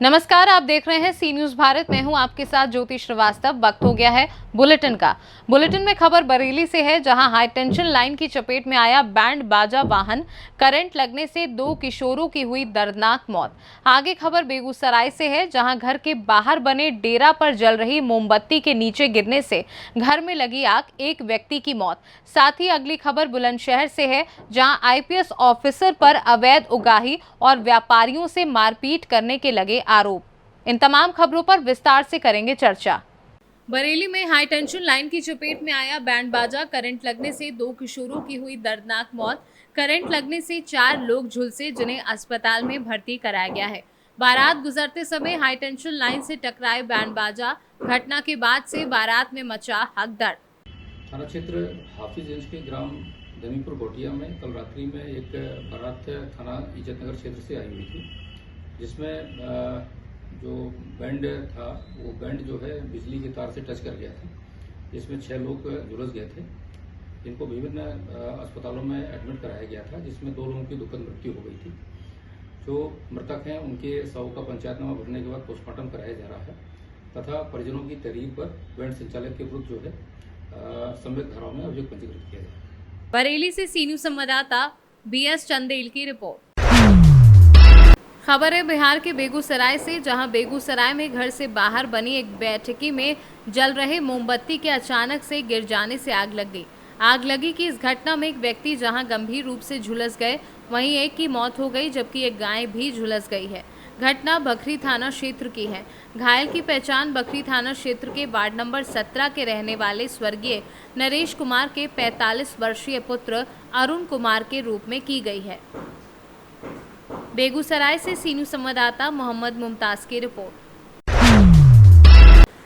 नमस्कार, आप देख रहे हैं सी न्यूज भारत। मैं हूं आपके साथ ज्योति श्रीवास्तव। वक्त हो गया है बुलेटिन का। बुलेटिन में खबर बरेली से है, जहां हाई टेंशन लाइन की चपेट में आया बैंड बाजा वाहन। करंट लगने से 2 किशोरों की हुई दर्दनाक मौत। आगे खबर बेगूसराय से है, जहां घर के बाहर बने डेरा पर जल रही मोमबत्ती के नीचे गिरने से घर में लगी आग, एक व्यक्ति की मौत। साथ ही अगली खबर बुलंदशहर से है, जहां आईपीएस ऑफिसर पर अवैध उगाही और व्यापारियों से मारपीट करने के लगे आरोप। इन तमाम खबरों पर विस्तार से करेंगे चर्चा। बरेली में हाई टेंशन लाइन की चपेट में आया बैंड बाजा। करंट लगने से 2 किशोरों की हुई दर्दनाक मौत। करंट लगने से 4 लोग झुलसे, जिन्हें अस्पताल में भर्ती कराया गया है। बारात गुजरते समय हाई टेंशन लाइन से टकराए बैंड बाजा। घटना के बाद से बारात में मचा हकदड़। थाना क्षेत्र हाफिजगंज के ग्राम दमीपुर गोटिया में कल रात्रि में एक बारात थाना इज्जतनगर क्षेत्र से आई हुई थी, जिसमें जो बैंड था वो बैंड जो है बिजली की तार से टच कर गया था, जिसमें 6 लोग झुलस गए थे, जिनको विभिन्न अस्पतालों में एडमिट कराया गया था, जिसमें 2 लोगों की दुखद मृत्यु हो गई थी। जो मृतक हैं उनके शव का पंचायतनामा भरने के बाद पोस्टमार्टम कराया जा रहा है तथा परिजनों की तहरीर पर बैंड संचालक के विरुद्ध जो है संवेद धाराओं में अभियोग पंजीकृत किया जाए। बरेली से सी न्यूज संवाददाता बीएस चंदेल की रिपोर्ट। खबर है बिहार के बेगूसराय से, जहां बेगूसराय में घर से बाहर बनी एक बैठकी में जल रहे मोमबत्ती के अचानक से गिर जाने से आग लग गई। आग लगी कि इस घटना में एक व्यक्ति जहां गंभीर रूप से झुलस गए, वहीं एक की मौत हो गई, जबकि एक गाय भी झुलस गई है। घटना बखरी थाना क्षेत्र की है। घायल की पहचान बखरी थाना क्षेत्र के वार्ड नंबर 17 के रहने वाले स्वर्गीय नरेश कुमार के 45 वर्षीय पुत्र अरुण कुमार के रूप में की गई है। बेगूसराय से सी न्यूज संवाददाता मोहम्मद मुमताज की रिपोर्ट।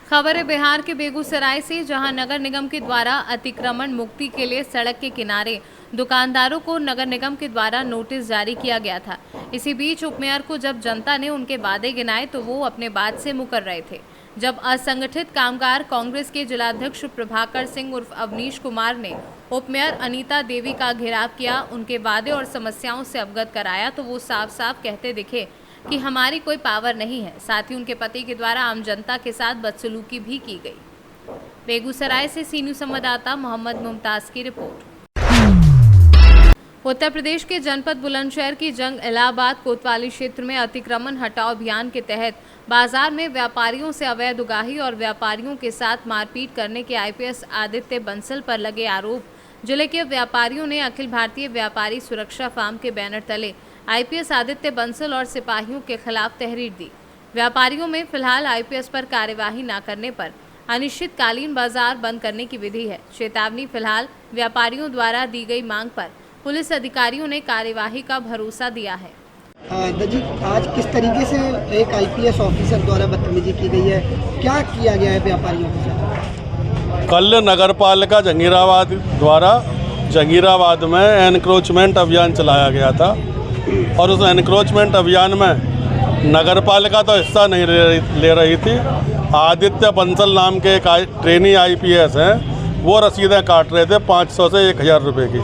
खबर है बिहार के बेगूसराय से, जहां नगर निगम के द्वारा अतिक्रमण मुक्ति के लिए सड़क के किनारे दुकानदारों को नगर निगम के द्वारा नोटिस जारी किया गया था। इसी बीच उपमेयर को जब जनता ने उनके वादे गिनाए तो वो अपने बात से मुकर रहे थे। जब असंगठित कामगार कांग्रेस के जिलाध्यक्ष प्रभाकर सिंह उर्फ अवनीश कुमार ने उपमेयर अनीता देवी का घेराव किया, उनके वादे और समस्याओं से अवगत कराया, तो वो साफ साफ कहते दिखे कि हमारी कोई पावर नहीं है। साथ ही उनके पति के द्वारा आम जनता के साथ बदसलूकी भी की गई। बेगूसराय से सी न्यूज संवाददाता मोहम्मद मुमताज की रिपोर्ट। उत्तर प्रदेश के जनपद बुलंदशहर की जंग इलाहाबाद कोतवाली क्षेत्र में अतिक्रमण हटाओ अभियान के तहत बाजार में व्यापारियों से अवैध उगाही और व्यापारियों के साथ मारपीट करने के आईपीएस आदित्य बंसल पर लगे आरोप। जिले के व्यापारियों ने अखिल भारतीय व्यापारी सुरक्षा फार्म के बैनर तले आईपीएस आदित्य बंसल और सिपाहियों के खिलाफ तहरीर दी। व्यापारियों में फिलहाल आईपीएस पर कार्यवाही न करने पर अनिश्चितकालीन बाजार बंद करने की विधि है। चेतावनी फिलहाल व्यापारियों द्वारा दी गई मांग पर पुलिस अधिकारियों ने कार्यवाही का भरोसा दिया है। जी, आज किस तरीके से एक आईपीएस ऑफिसर द्वारा बदतमीजी की गई है, क्या किया गया है व्यापारियों के साथ? कल नगरपालिका जंगीराबाद द्वारा जंगीराबाद में एनक्रोचमेंट अभियान चलाया गया था और उस एनक्रोचमेंट अभियान में नगरपालिका तो हिस्सा नहीं ले रही थी। आदित्य बंसल नाम के एक ट्रेनी आईपीएस हैं, वो रसीदें काट रहे थे 500 से 1000 रुपये की।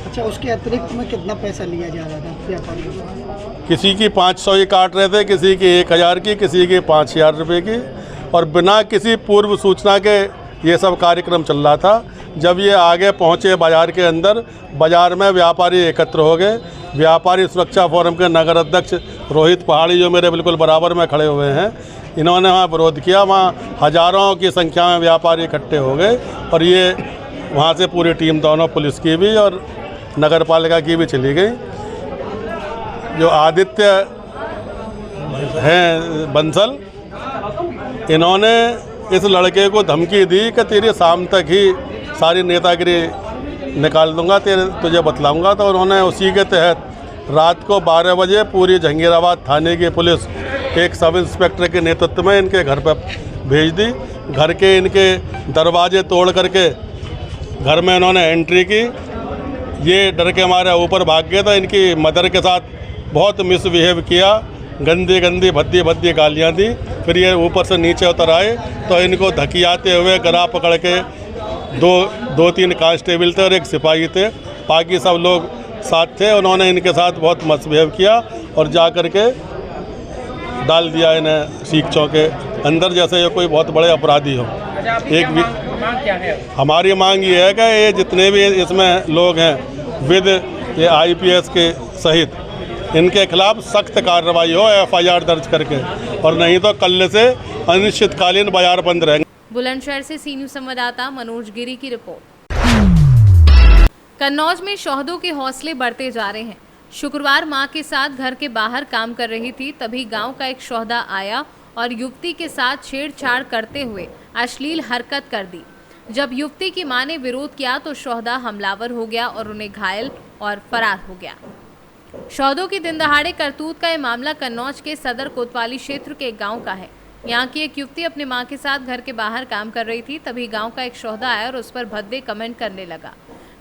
अच्छा, उसके अतिरिक्त में कितना पैसा लिया जा रहा था व्यापारियों से? किसी की 500 ही काट रहे थे, किसी की 1000 की, किसी की 5000 रुपये की, और बिना किसी पूर्व सूचना के ये सब कार्यक्रम चल रहा था। जब ये आगे पहुँचे बाज़ार के अंदर, बाज़ार में व्यापारी एकत्र हो गए। व्यापारी सुरक्षा फोरम के नगर अध्यक्ष रोहित पहाड़ी, जो मेरे बिल्कुल बराबर में खड़े हुए हैं, इन्होंने वहाँ विरोध किया। वहाँ हज़ारों की संख्या में व्यापारी इकट्ठे हो गए और ये वहाँ से पूरी टीम, दोनों पुलिस की भी और नगर पालिका की भी चली गई। जो आदित्य हैं बंसल, इन्होंने इस लड़के को धमकी दी कि तेरी शाम तक ही सारी नेतागिरी निकाल दूंगा, तुझे बतलाऊंगा। तो उन्होंने उसी के तहत रात को 12 बजे पूरी जंगीराबाद थाने की पुलिस एक सब इंस्पेक्टर के नेतृत्व में इनके घर पर भेज दी। घर के इनके दरवाजे तोड़ करके घर में इन्होंने एंट्री की। ये डर के मारे ऊपर भाग गया था। इनकी मदर के साथ बहुत मिसबिहेव किया, गंदी गंदी भद्दी भद्दी गालियाँ दी। फिर ये ऊपर से नीचे उतर आए तो इनको धकियाते हुए गला पकड़ के 2-3 कांस्टेबल थे और एक सिपाही थे, बाकी सब लोग साथ थे। उन्होंने इनके साथ बहुत मिसबिहेव किया और जा कर के डाल दिया इन्हें सीख चौके अंदर, जैसे ये कोई बहुत बड़े अपराधी हो। एक भी मांग क्या है? हमारी मांग ये है कि ये जितने भी इसमें लोग हैं विद ये IPS के सहित, इनके खिलाफ सख्त कार्रवाई हो, FIR दर्ज करके, और नहीं तो कल से अनिश्चितकालीन बाजार बंद रहेंगे। बुलंदशहर से सी न्यूज़ संवाददाता मनोज गिरी की रिपोर्ट। कन्नौज में शौहदों के हौसले बढ़ते जा रहे हैं। शुक्रवार मां के साथ घर के बाहर काम कर रही थी, तभी गांव का एक शौहदा आया और युवती के साथ छेड़छाड़ करते हुए अश्लील हरकत कर दी। जब युवती की मां ने विरोध किया तो शौहदा हमलावर हो गया और उन्हें घायल और फरार हो गया। शौहदों की दिन दहाड़े करतूत का यह मामला कन्नौज के सदर कोतवाली क्षेत्र के एक गाँव का है। यहाँ की एक युवती अपनी मां के साथ घर के बाहर काम कर रही थी, तभी गांव का एक शौहदा आया और उस पर भद्दे कमेंट करने लगा।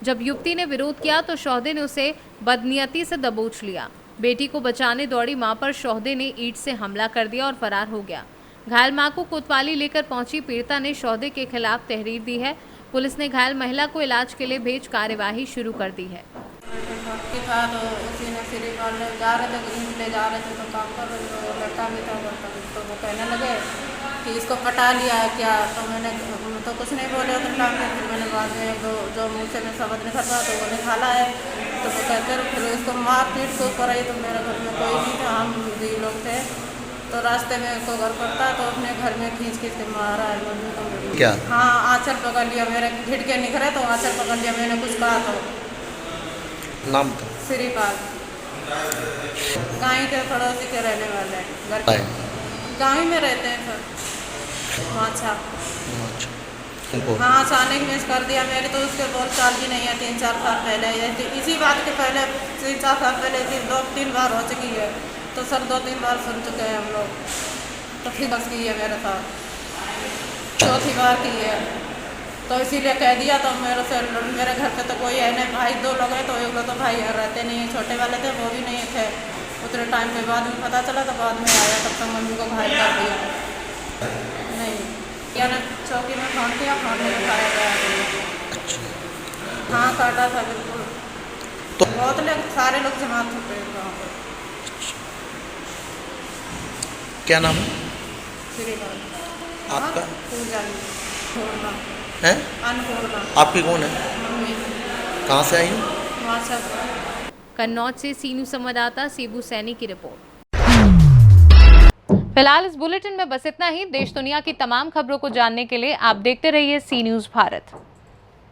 जब युवती ने विरोध किया तो शौहदे ने उसे बदनीयती से दबोच लिया। बेटी को बचाने दौड़ी मां पर शौहदे ने ईंट से हमला कर दिया और फरार हो गया। घायल मां को कोतवाली लेकर पहुंची पीड़िता ने शौहदे के खिलाफ तहरीर दी है। पुलिस ने घायल महिला को इलाज के लिए भेज कार्यवाही शुरू कर दी है। था तो उसी ने सिरी ले जा रहे थे, ईंट ले जा रहे थे, तो काम कर रहे थे, लड़का भी था, तो वो कहने लगे कि इसको पटा लिया है क्या। तो मैंने तो कुछ नहीं बोले तो फिर मैंने बाद में जो मुँह से मैं शब्द निकलता तो वो निकाला है। तो वो कहते रहे, फिर उसको मार पीट के ऊपर आई। तो मेरे घर में कोई नहीं था, हम 2 लोग थे। तो रास्ते में को घर पड़ता तो अपने घर में खींच के मारा है मम्मी को। क्या? हाँ, आंचल पकड़ लिया, मेरे झिटके निकले तो आंचल पकड़ लिया। मैंने कुछ कहा तो नाम था श्रीपाल, गाँव के पड़ोसी के रहने वाले हैं, घर के गाँव में रहते हैं सर। अच्छा हाँ, अचानक मिस कर दिया। मेरी तो उसके बोल चाल भी नहीं है। 3-4 साल पहले इसी बात के पहले 3-4 साल पहले 2-3 बार हो चुकी है। तो सर 2-3 बार सुन चुके हैं हम लोग। तो फिर बस की है मेरे साथ, 4थी बार की है। तो इसीलिए कह दिया। तो मेरे घर पे तो कोई है नहीं, भाई 2 लोग हैं, तो 1 लोग तो भाई रहते नहीं है। छोटे वाले थे, वो भी नहीं थे। उतने टाइम के बाद में पता चला, तो बाद में आया, तब तक मम्मी को घायल कर दिया। नहीं क्या ना, चौकी में फोन किया, फोन में उठाया गया। हाँ, काटा था बिल्कुल। तो बहुत लोग, सारे लोग जमा थे गाँव पर। क्या नाम है श्रीपाल आपका? पूजा है? अन्नपूर्णा। आपकी कौन है? मम्मी। कहाँ से आई? वहाँ सब। कन्नौज से सी न्यूज़ संवाददाता सीबू सैनी की रिपोर्ट। फिलहाल इस बुलेटिन में बस इतना ही। देश दुनिया की तमाम खबरों को जानने के लिए आप देखते रहिए सी न्यूज़ भारत।